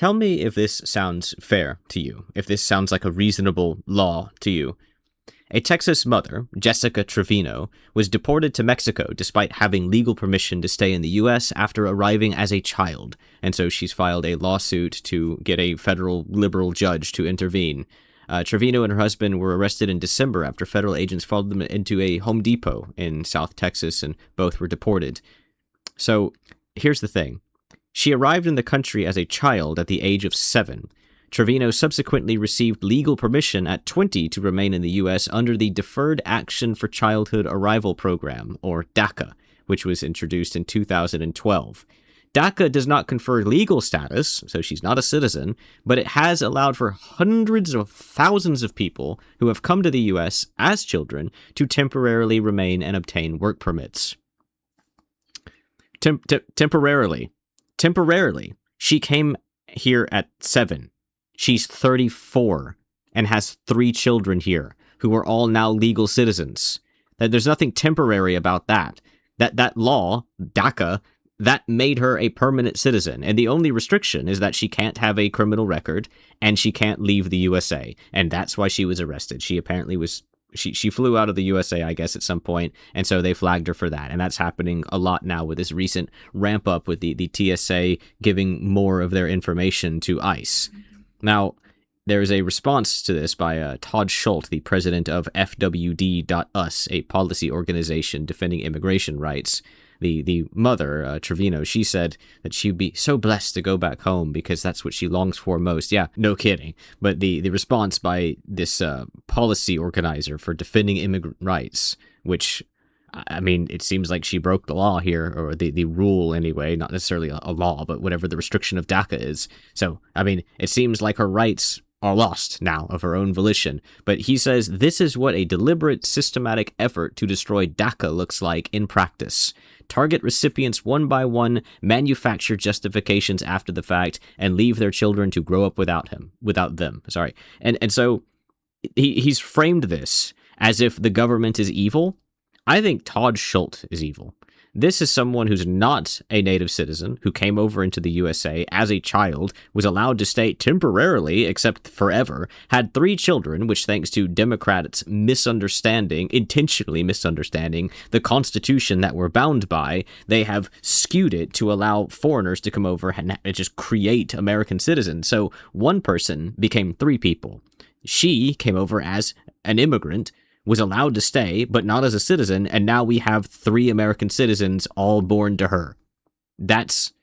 Tell me if this sounds fair to you, if this sounds like a reasonable law to you. A Texas mother, Jessica Trevino, was deported to Mexico despite having legal permission to stay in the U.S. after arriving as a child, and so she's filed a lawsuit to get a federal liberal judge to intervene. Trevino and her husband were arrested in December after federal agents followed them into a Home Depot in South Texas, and both were deported. So, here's the thing. She arrived in the country as a child at the age of 7. Trevino subsequently received legal permission at 20 to remain in the U.S. under the Deferred Action for Childhood Arrival Program, or DACA, which was introduced in 2012. DACA does not confer legal status, so she's not a citizen, but it has allowed for hundreds of thousands of people who have come to the U.S. as children to temporarily remain and obtain work permits. Temporarily. She came here at 7. She's 34 and has 3 children here who are all now legal citizens. There's nothing temporary about that. That law, DACA, that made her a permanent citizen. And the only restriction is that she can't have a criminal record and she can't leave the USA. And that's why she was arrested. She apparently was... She flew out of the USA, I guess, at some point, and so they flagged her for that. And that's happening a lot now with this recent ramp up with the TSA giving more of their information to ICE. Now, there is a response to this by Todd Schultz, the president of FWD.us, a policy organization defending immigration rights. The mother, Trevino, she said that she'd be so blessed to go back home because that's what she longs for most. Yeah, no kidding. But the response by this policy organizer for defending immigrant rights, which, I mean, it seems like she broke the law here, or the rule anyway, not necessarily a law, but whatever the restriction of DACA is. So, I mean, it seems like her rights are lost now of her own volition. But he says this is what a deliberate, systematic effort to destroy DACA looks like in practice. Target recipients one by one, manufacture justifications after the fact, and leave their children to grow up without them. And so he's framed this as if the government is evil. I think Todd Schultz is evil. This is someone who's not a native citizen, who came over into the USA as a child, was allowed to stay temporarily, except forever, had 3 children, which thanks to Democrats intentionally misunderstanding the Constitution that we're bound by, they have skewed it to allow foreigners to come over and just create American citizens. So one person became 3 people. She came over as an immigrant, was allowed to stay, but not as a citizen, and now we have 3 American citizens all born to her. That's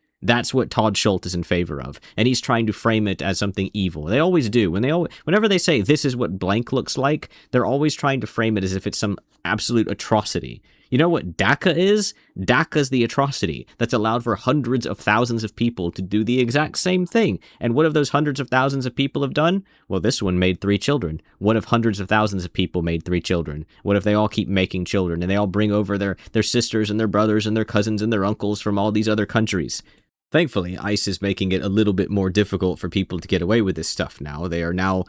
what Todd Schultz is in favor of, and he's trying to frame it as something evil. They always do. Whenever they say this is what blank looks like, they're always trying to frame it as if it's some absolute atrocity. You know what DACA is? DACA's the atrocity that's allowed for hundreds of thousands of people to do the exact same thing. And what have those hundreds of thousands of people have done? Well, this one made 3 children. What if hundreds of thousands of people made 3 children? What if they all keep making children and they all bring over their sisters and their brothers and their cousins and their uncles from all these other countries? Thankfully, ICE is making it a little bit more difficult for people to get away with this stuff now. They are now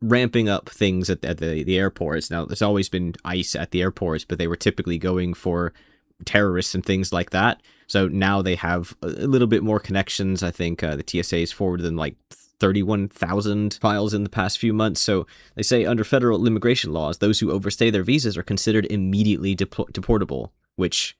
ramping up things at the airports. Now, there's always been ICE at the airports, but they were typically going for terrorists and things like that. So now they have a little bit more connections. I think the TSA has forwarded them like 31,000 files in the past few months. So they say under federal immigration laws, those who overstay their visas are considered immediately deportable, which...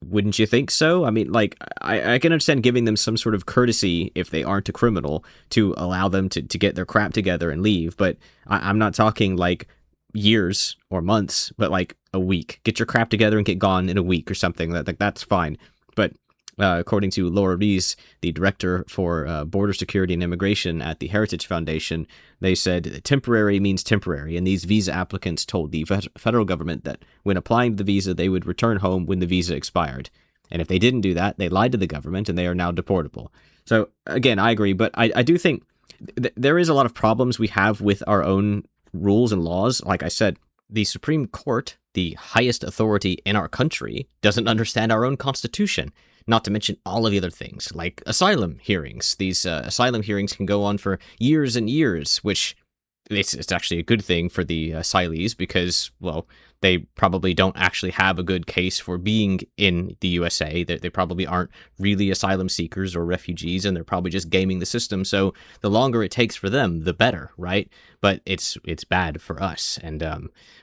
wouldn't you think so? I mean, like, I can understand giving them some sort of courtesy if they aren't a criminal to allow them to get their crap together and leave. But I'm not talking like years or months, but like a week. Get your crap together and get gone in a week or something. That's fine. But according to Laura Rees, the director for border security and immigration at the Heritage Foundation, they said temporary means temporary, and these visa applicants told the federal government that when applying the visa, they would return home when the visa expired. And if they didn't do that, they lied to the government, and they are now deportable. So, again, I agree, but I do think there is a lot of problems we have with our own rules and laws. Like I said, the Supreme Court, the highest authority in our country, doesn't understand our own Constitution. Not to mention all of the other things, like asylum hearings. These asylum hearings can go on for years and years, which it's actually a good thing for the asylees because, well, they probably don't actually have a good case for being in the USA. They probably aren't really asylum seekers or refugees, and they're probably just gaming the system. So the longer it takes for them, the better, right? But it's bad for us. And,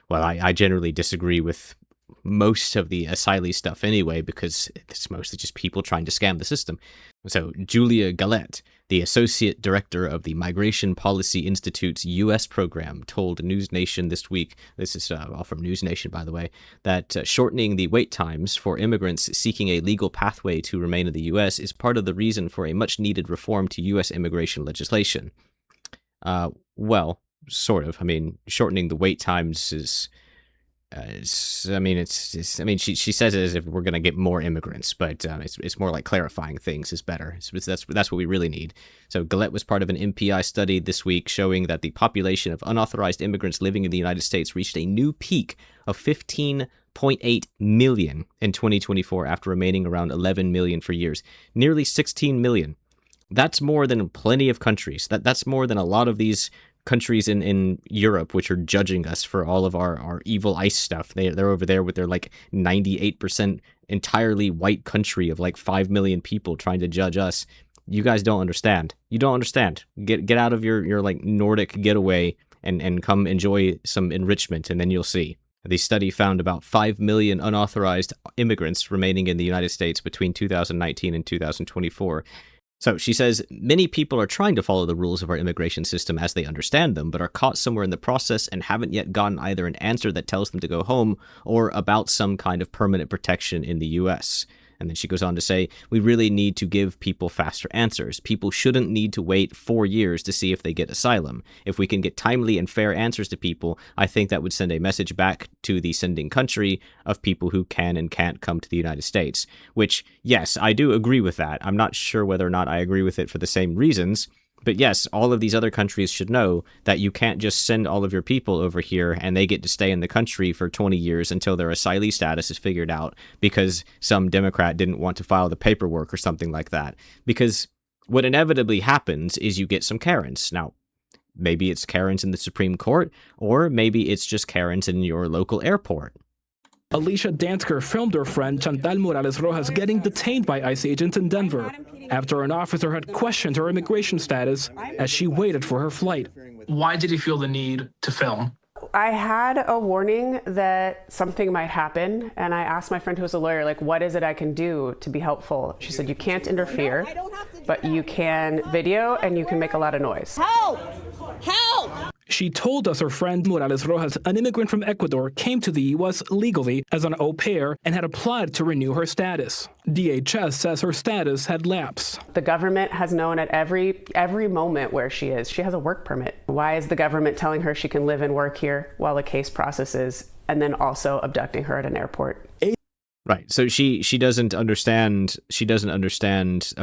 well, I generally disagree with most of the asylee stuff anyway, because it's mostly just people trying to scam the system. So Julia Galette, the associate director of the Migration Policy Institute's U.S. program, told News Nation this week, this is all from News Nation, by the way, that shortening the wait times for immigrants seeking a legal pathway to remain in the U.S. is part of the reason for a much-needed reform to U.S. immigration legislation. Well, sort of. I mean, shortening the wait times is... she says it as if we're going to get more immigrants, but it's more like clarifying things is better. That's what we really need. So Galette was part of an MPI study this week showing that the population of unauthorized immigrants living in the United States reached a new peak of 15.8 million in 2024 after remaining around 11 million for years. Nearly 16 million. That's more than plenty of countries. That's more than a lot of these countries in Europe, which are judging us for all of our evil ICE stuff. They're over there with their like 98% entirely white country of like 5 million people trying to judge us. You guys don't understand. You don't understand. Get out of your like Nordic getaway and come enjoy some enrichment, and then you'll see. The study found about 5 million unauthorized immigrants remaining in the United States between 2019 and 2024. So she says, many people are trying to follow the rules of our immigration system as they understand them, but are caught somewhere in the process and haven't yet gotten either an answer that tells them to go home or about some kind of permanent protection in the U.S. And then she goes on to say, we really need to give people faster answers. People shouldn't need to wait 4 years to see if they get asylum. If we can get timely and fair answers to people, I think that would send a message back to the sending country of people who can and can't come to the United States. Which, yes, I do agree with that. I'm not sure whether or not I agree with it for the same reasons. But yes, all of these other countries should know that you can't just send all of your people over here and they get to stay in the country for 20 years until their asylee status is figured out because some Democrat didn't want to file the paperwork or something like that. Because what inevitably happens is you get some Karens. Now, maybe it's Karens in the Supreme Court, or maybe it's just Karens in your local airport. Alicia Dansker filmed her friend Chantal Morales Rojas getting detained by ICE agents in Denver after an officer had questioned her immigration status as she waited for her flight. Why did you feel the need to film? I had a warning that something might happen, and I asked my friend who was a lawyer, like, what is it I can do to be helpful? She said, you can't interfere, but you can video and you can make a lot of noise. Help! Help! She told us her friend Morales Rojas, an immigrant from Ecuador, came to the U.S. legally as an au pair and had applied to renew her status. DHS says her status had lapsed. The government has known at every moment where she is. She has a work permit. Why is the government telling her she can live and work here while the case processes and then also abducting her at an airport? Right. So she doesn't understand. She doesn't understand.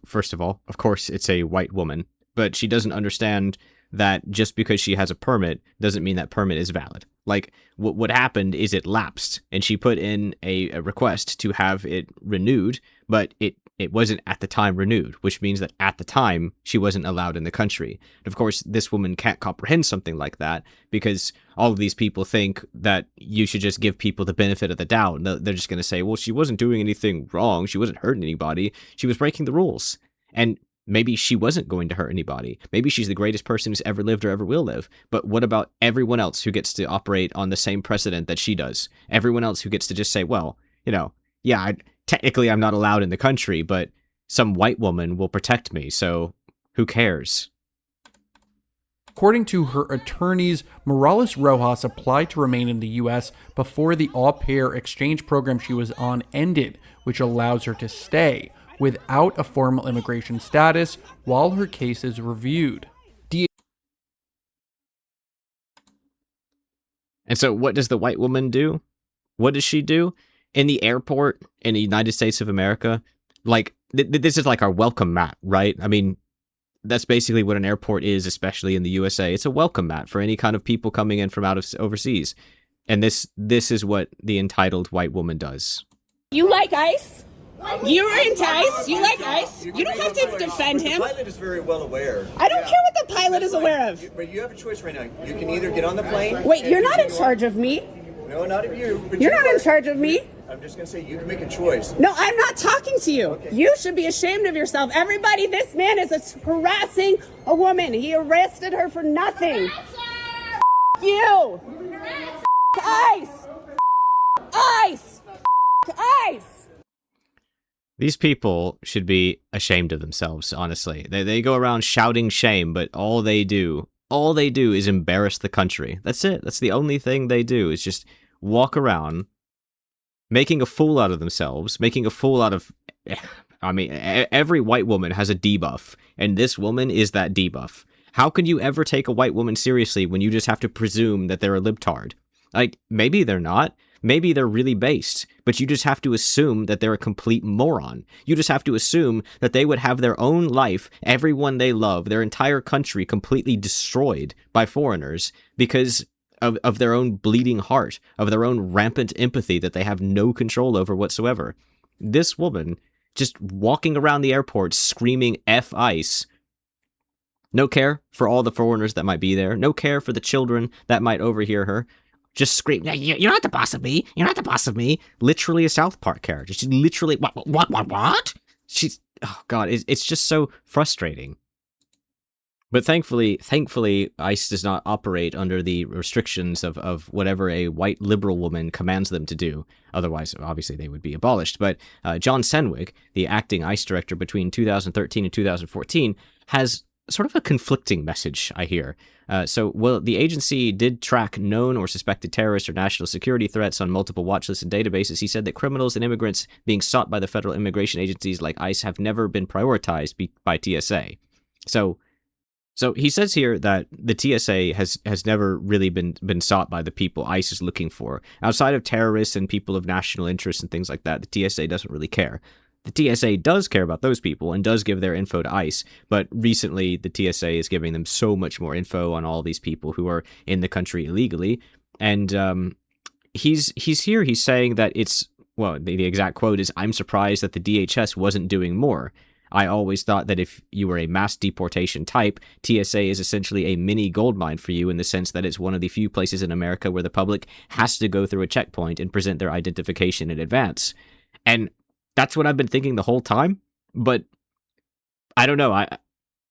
First of all, of course, it's a white woman, but she doesn't understand that just because she has a permit doesn't mean that permit is valid. Like, what happened is it lapsed, and she put in a request to have it renewed, but it wasn't at the time renewed, which means that at the time, she wasn't allowed in the country. And of course, this woman can't comprehend something like that, because all of these people think that you should just give people the benefit of the doubt. They're just going to say, well, she wasn't doing anything wrong, she wasn't hurting anybody, she was breaking the rules. And maybe she wasn't going to hurt anybody. Maybe she's the greatest person who's ever lived or ever will live. But what about everyone else who gets to operate on the same precedent that she does? Everyone else who gets to just say, well, yeah, technically I'm not allowed in the country, but some white woman will protect me, so who cares? According to her attorneys, Morales Rojas applied to remain in the U.S. before the au pair exchange program she was on ended, which allows her to stay without a formal immigration status while her case is reviewed. And so what does the white woman do? What does she do? In the airport in the United States of America, like, this is like our welcome mat, right? I mean, that's basically what an airport is, especially in the USA. It's a welcome mat for any kind of people coming in from out of overseas. And this is what the entitled white woman does. You like ice? You're into ice? You like ice? You don't have to defend him. The pilot is very well aware. I don't care what the pilot is aware of. But you have a choice right now. You can either get on the plane. Wait, you're not in charge of me. No, not of you. But You're not in charge of me. I'm just going to say you can make a choice. No, I'm not talking to you. Okay. You should be ashamed of yourself. Everybody, this man is harassing a woman. He arrested her for nothing. You. Ice. Ice. Ice. These people should be ashamed of themselves, honestly. They go around shouting shame, but all they do is embarrass the country. That's it. That's the only thing they do, is just walk around making a fool out of themselves, making a fool out of... I mean, every white woman has a debuff, and this woman is that debuff. How can you ever take a white woman seriously when you just have to presume that they're a libtard? Like, maybe they're not. Maybe they're really based, but you just have to assume that they're a complete moron. You just have to assume that they would have their own life, everyone they love, their entire country completely destroyed by foreigners because of their own bleeding heart, of their own rampant empathy that they have no control over whatsoever. This woman just walking around the airport screaming F ICE. No care for all the foreigners that might be there. No care for the children that might overhear her. Just scream, you're not the boss of me. You're not the boss of me. Literally a South Park character. She's literally, what? She's, oh God, it's just so frustrating. But thankfully, ICE does not operate under the restrictions of whatever a white liberal woman commands them to do. Otherwise, obviously, they would be abolished. But John Sandweg, the acting ICE director between 2013 and 2014, has sort of a conflicting message, I hear. Well, the agency did track known or suspected terrorist or national security threats on multiple watch lists and databases. He said that criminals and immigrants being sought by the federal immigration agencies like ICE have never been prioritized by TSA. So he says here that the TSA has never really been sought by the people ICE is looking for. Outside of terrorists and people of national interest and things like that, the TSA doesn't really care. The TSA does care about those people and does give their info to ICE, but recently the TSA is giving them so much more info on all these people who are in the country illegally. And he's saying that it's, well, the exact quote is, "I'm surprised that the DHS wasn't doing more. I always thought that if you were a mass deportation type, TSA is essentially a mini goldmine for you in the sense that it's one of the few places in America where the public has to go through a checkpoint and present their identification in advance." And that's what I've been thinking the whole time, but I don't know.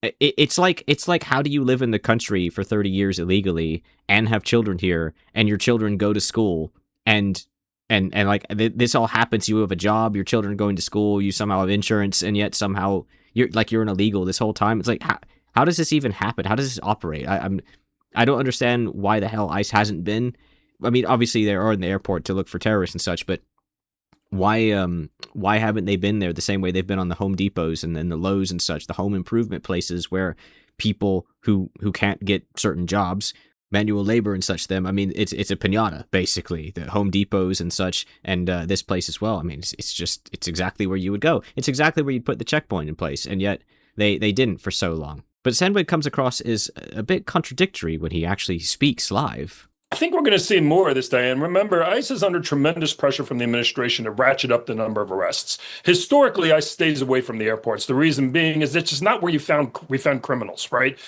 It's like how do you live in the country for 30 years illegally and have children here, and your children go to school and like this all happens. You have a job, your children are going to school, you somehow have insurance, and yet somehow you're an illegal this whole time. It's like, how does this even happen? How does this operate? I don't understand why the hell ICE hasn't been. I mean, obviously they are in the airport to look for terrorists and such, but why haven't they been there the same way they've been on the Home Depots and then the Lowe's and such, the home improvement places where people who can't get certain jobs, manual labor and such, them. I mean, it's a piñata, basically, the Home Depots and such, and this place as well. I mean, it's exactly where you would go. It's exactly where you'd put the checkpoint in place, and yet they didn't for so long. But Sandweg comes across as a bit contradictory when he actually speaks live. I think we're going to see more of this, Diane. Remember, ICE is under tremendous pressure from the administration to ratchet up the number of arrests. Historically, ICE stays away from the airports. The reason being is it's just not where we found criminals, right?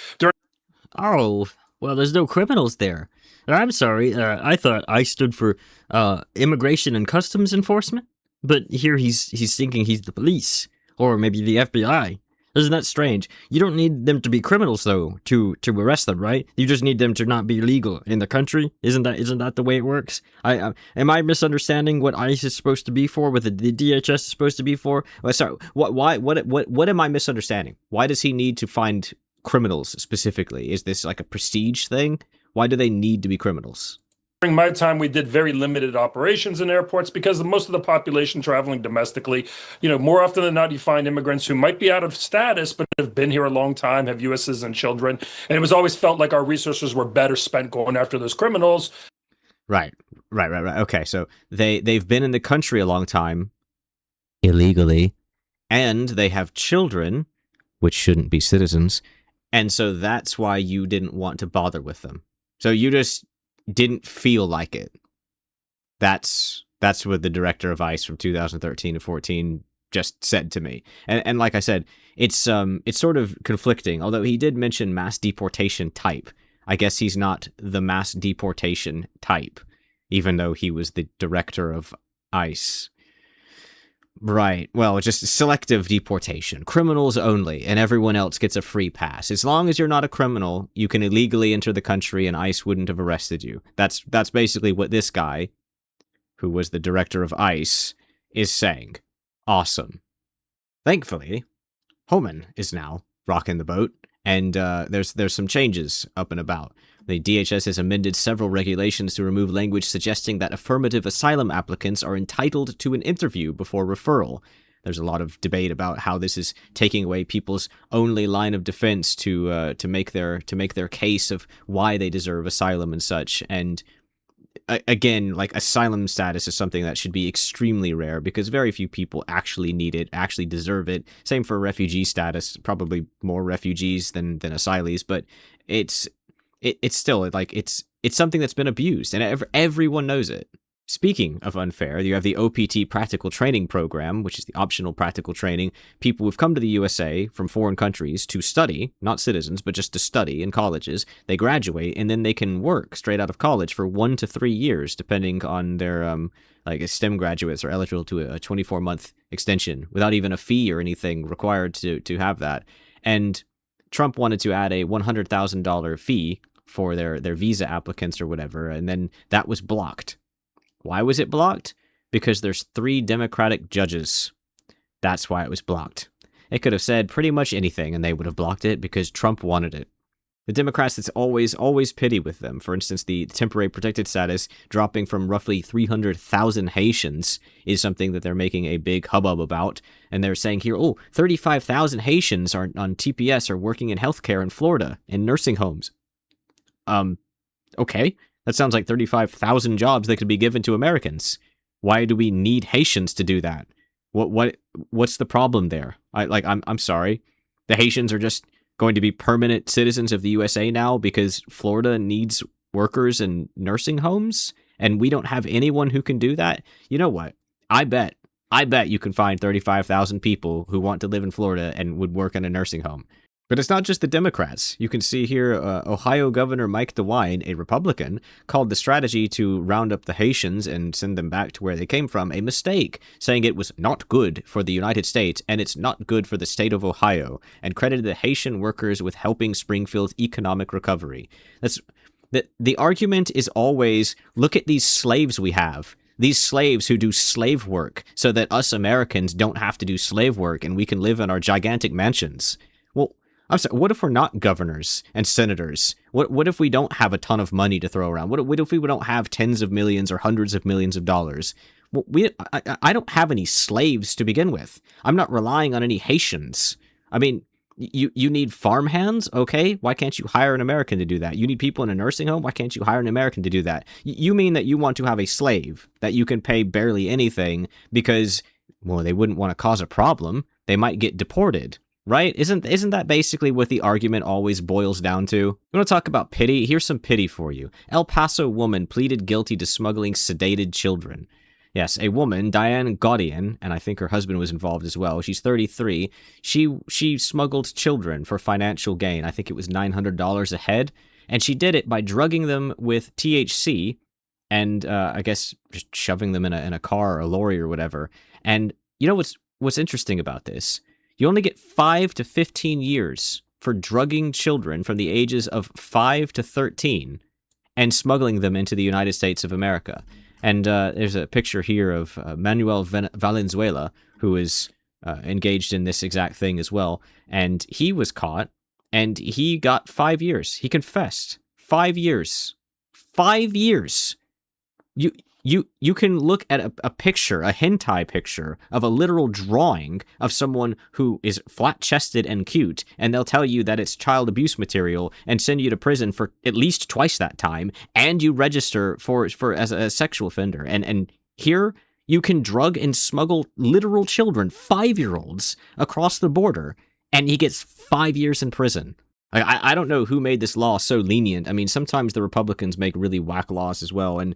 Oh, well, there's no criminals there. I'm sorry. I thought ICE stood for Immigration and Customs Enforcement, but here he's thinking he's the police or maybe the FBI. Isn't that strange? You don't need them to be criminals, though, to arrest them, right? You just need them to not be legal in the country. Isn't that the way it works? Am I misunderstanding what ICE is supposed to be for? What the DHS is supposed to be for? Sorry, what am I misunderstanding? Why does he need to find criminals specifically? Is this like a prestige thing? Why do they need to be criminals? During my time, we did very limited operations in airports because most of the population traveling domestically, more often than not, you find immigrants who might be out of status, but have been here a long time, have U.S. citizen children. And it was always felt like our resources were better spent going after those criminals. Right. Okay, so they've been in the country a long time, illegally, and they have children, which shouldn't be citizens, and so that's why you didn't want to bother with them. So you just didn't feel like it. That's what the director of ICE from 2013 to 14 just said to me. And like I said, it's sort of conflicting, although he did mention mass deportation type. I guess he's not the mass deportation type, even though he was the director of ICE. Right. Well, just selective deportation. Criminals only, and everyone else gets a free pass. As long as you're not a criminal, you can illegally enter the country and ICE wouldn't have arrested you. That's basically what this guy, who was the director of ICE, is saying. Awesome. Thankfully, Homan is now rocking the boat, and there's some changes up and about. The DHS has amended several regulations to remove language suggesting that affirmative asylum applicants are entitled to an interview before referral. There's a lot of debate about how this is taking away people's only line of defense to make their case of why they deserve asylum and such. And again, like, asylum status is something that should be extremely rare because very few people actually need it, actually deserve it. Same for refugee status, probably more refugees than asylees, but it's still, like, it's something that's been abused, and everyone knows it. Speaking of unfair, you have the OPT practical training program, which is the optional practical training. People who've come to the USA from foreign countries to study, not citizens, but just to study in colleges. They graduate, and then they can work straight out of college for 1 to 3 years, depending on their, like, STEM graduates are eligible to a 24-month extension without even a fee or anything required to have that. And Trump wanted to add a $100,000 fee for their visa applicants or whatever, and then that was blocked. Why was it blocked? Because there's 3 Democratic judges. That's why it was blocked. It could have said pretty much anything and they would have blocked it because Trump wanted it. The Democrats, it's always pity with them. For instance, the temporary protected status dropping from roughly 300,000 Haitians is something that they're making a big hubbub about. And they're saying here, 35,000 Haitians are on TPS are working in healthcare in Florida, in nursing homes. Okay. That sounds like 35,000 jobs that could be given to Americans. Why do we need Haitians to do that? What's the problem there? I'm sorry. The Haitians are just going to be permanent citizens of the USA now because Florida needs workers in nursing homes and we don't have anyone who can do that. You know what? I bet you can find 35,000 people who want to live in Florida and would work in a nursing home. But it's not just the Democrats. You can see here Ohio Governor Mike DeWine, a Republican, called the strategy to round up the Haitians and send them back to where they came from a mistake, saying it was not good for the United States and it's not good for the state of Ohio, and credited the Haitian workers with helping Springfield's economic recovery. The argument is always, look at these slaves we have. These slaves who do slave work so that us Americans don't have to do slave work and we can live in our gigantic mansions. Well, I'm sorry, what if we're not governors and senators? What if we don't have a ton of money to throw around? What if we don't have tens of millions or hundreds of millions of dollars? Well, I don't have any slaves to begin with. I'm not relying on any Haitians. I mean, you need farmhands? Okay, why can't you hire an American to do that? You need people in a nursing home? Why can't you hire an American to do that? You mean that you want to have a slave that you can pay barely anything because, well, they wouldn't want to cause a problem. They might get deported. Right? Isn't that basically what the argument always boils down to? You want to talk about pity? Here's some pity for you. El Paso woman pleaded guilty to smuggling sedated children. Yes, a woman, Diane Gaudian, and I think her husband was involved as well. She's 33. She smuggled children for financial gain. I think it was $900 a head. And she did it by drugging them with THC and I guess just shoving them in a car or a lorry or whatever. And you know what's interesting about this? You only get 5 to 15 years for drugging children from the ages of 5 to 13 and smuggling them into the United States of America. And there's a picture here of Manuel Valenzuela, who is engaged in this exact thing as well. And he was caught, and he got 5 years. He confessed. 5 years. 5 years. You can look at a picture, a hentai picture of a literal drawing of someone who is flat-chested and cute, and they'll tell you that it's child abuse material and send you to prison for at least twice that time, and you register for as a sexual offender. And here you can drug and smuggle literal children, 5-year-olds, across the border, and he gets 5 years in prison. I don't know who made this law so lenient. I mean, sometimes the Republicans make really whack laws as well, and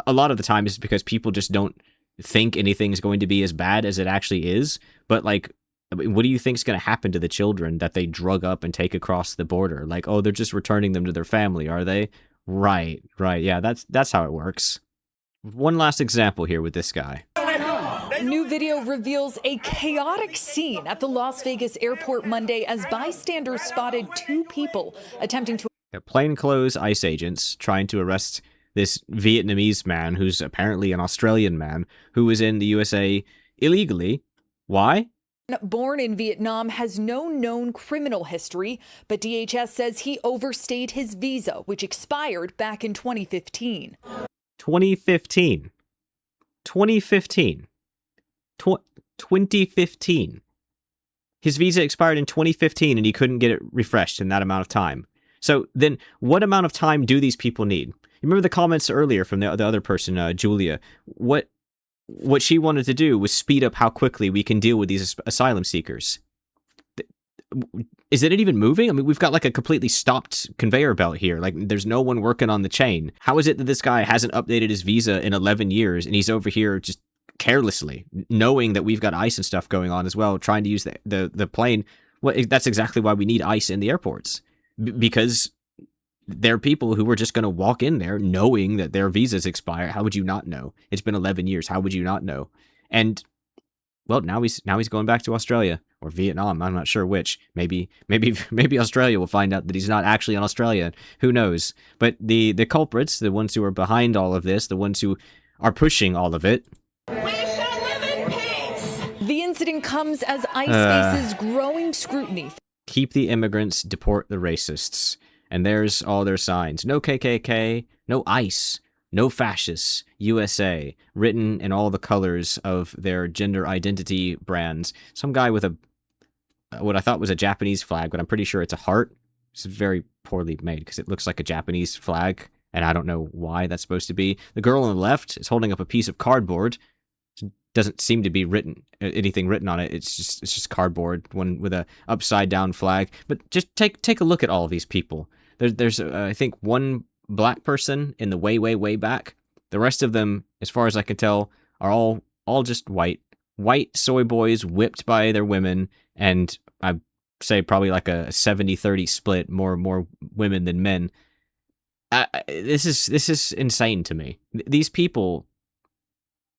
a lot of the time it's because people just don't think anything's going to be as bad as it actually is. But like, I mean, what do you think's going to happen to the children that they drug up and take across the border? Like, oh, they're just returning them to their family, are they? Right. Yeah, that's how it works. One last example here with this guy. New video reveals a chaotic scene at the Las Vegas airport Monday as bystanders spotted two people attempting to... Plainclothes ICE agents trying to arrest this Vietnamese man who's apparently an Australian man who was in the USA illegally. Why? Born in Vietnam, has no known criminal history, but DHS says he overstayed his visa, which expired back in 2015. 2015. 2015. His visa expired in 2015 and he couldn't get it refreshed in that amount of time. So then what amount of time do these people need? You remember the comments earlier from the other person, Julia. What she wanted to do was speed up how quickly we can deal with these asylum seekers. Is it even moving? I mean, we've got like a completely stopped conveyor belt here. Like, there's no one working on the chain. How is it that this guy hasn't updated his visa in 11 years and he's over here just carelessly, knowing that we've got ICE and stuff going on as well, trying to use the plane? Well, that's exactly why we need ICE in the airports. Because there are people who are just going to walk in there knowing that their visas expire. How would you not know? It's been 11 years. How would you not know? And well, now he's going back to Australia or Vietnam. I'm not sure which. Maybe Australia will find out that he's not actually in Australia. Who knows? But the culprits, the ones who are behind all of this, the ones who are pushing all of it. The incident comes as ICE faces growing scrutiny. Keep the immigrants, deport the racists. And there's all their signs. No KKK, no ICE, no fascists, USA, written in all the colors of their gender identity brands. Some guy with what I thought was a Japanese flag, but I'm pretty sure it's a heart. It's very poorly made because it looks like a Japanese flag, and I don't know why that's supposed to be. The girl on the left is holding up a piece of cardboard. Doesn't seem to be anything written on it. It's just cardboard, one with a upside down flag. But just take a look at all of these people. There's I think one black person in the way back. The rest of them, as far as I can tell, are all just white soy boys whipped by their women, and I say probably like a 70-30 split, more women than men. This is insane to me. These people,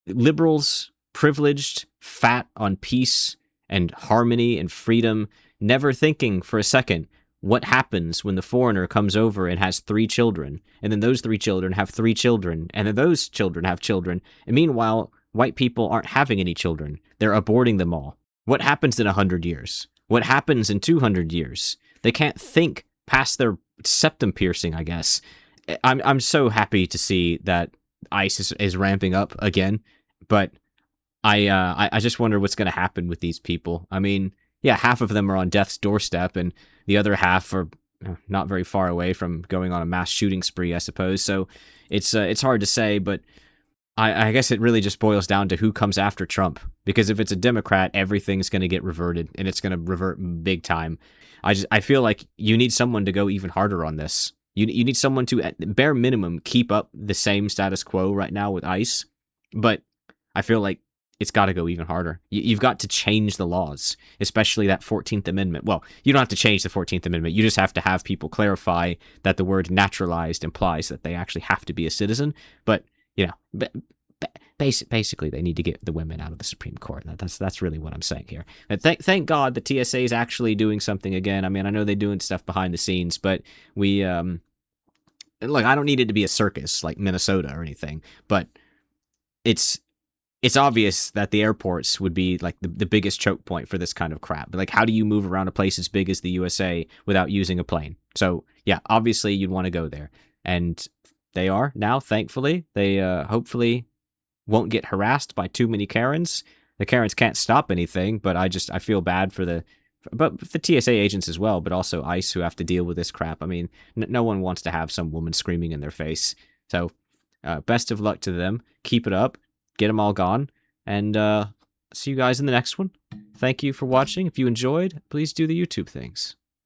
liberals, privileged, fat on peace and harmony and freedom, never thinking for a second what happens when the foreigner comes over and has 3 children, and then those 3 children have 3 children, and then those children have children, and meanwhile, white people aren't having any children. They're aborting them all. What happens in 100 years? What happens in 200 years? They can't think past their septum piercing, I guess. I'm so happy to see that ICE is ramping up again, but I just wonder what's going to happen with these people. I mean, yeah, half of them are on death's doorstep, and the other half are not very far away from going on a mass shooting spree, I suppose. So it's hard to say, but I guess it really just boils down to who comes after Trump. Because if it's a Democrat, everything's going to get reverted, and it's going to revert big time. I feel like you need someone to go even harder on this. You need someone to, at bare minimum, keep up the same status quo right now with ICE. But I feel like it's got to go even harder. You've got to change the laws, especially that 14th Amendment. Well, you don't have to change the 14th Amendment. You just have to have people clarify that the word naturalized implies that they actually have to be a citizen. But, you know, basically they need to get the women out of the Supreme Court. That's really what I'm saying here. And thank God the TSA is actually doing something again. I mean, I know they're doing stuff behind the scenes, but we, look, I don't need it to be a circus like Minnesota or anything, but it's obvious that the airports would be like the biggest choke point for this kind of crap. Like, how do you move around a place as big as the USA without using a plane? So yeah, obviously you'd want to go there, and they are now, thankfully. They hopefully won't get harassed by too many Karens. The Karens can't stop anything, but I feel bad for the TSA agents as well, but also ICE who have to deal with this crap. I mean, no one wants to have some woman screaming in their face. So best of luck to them. Keep it up. Get them all gone. And see you guys in the next one. Thank you for watching. If you enjoyed, please do the YouTube things.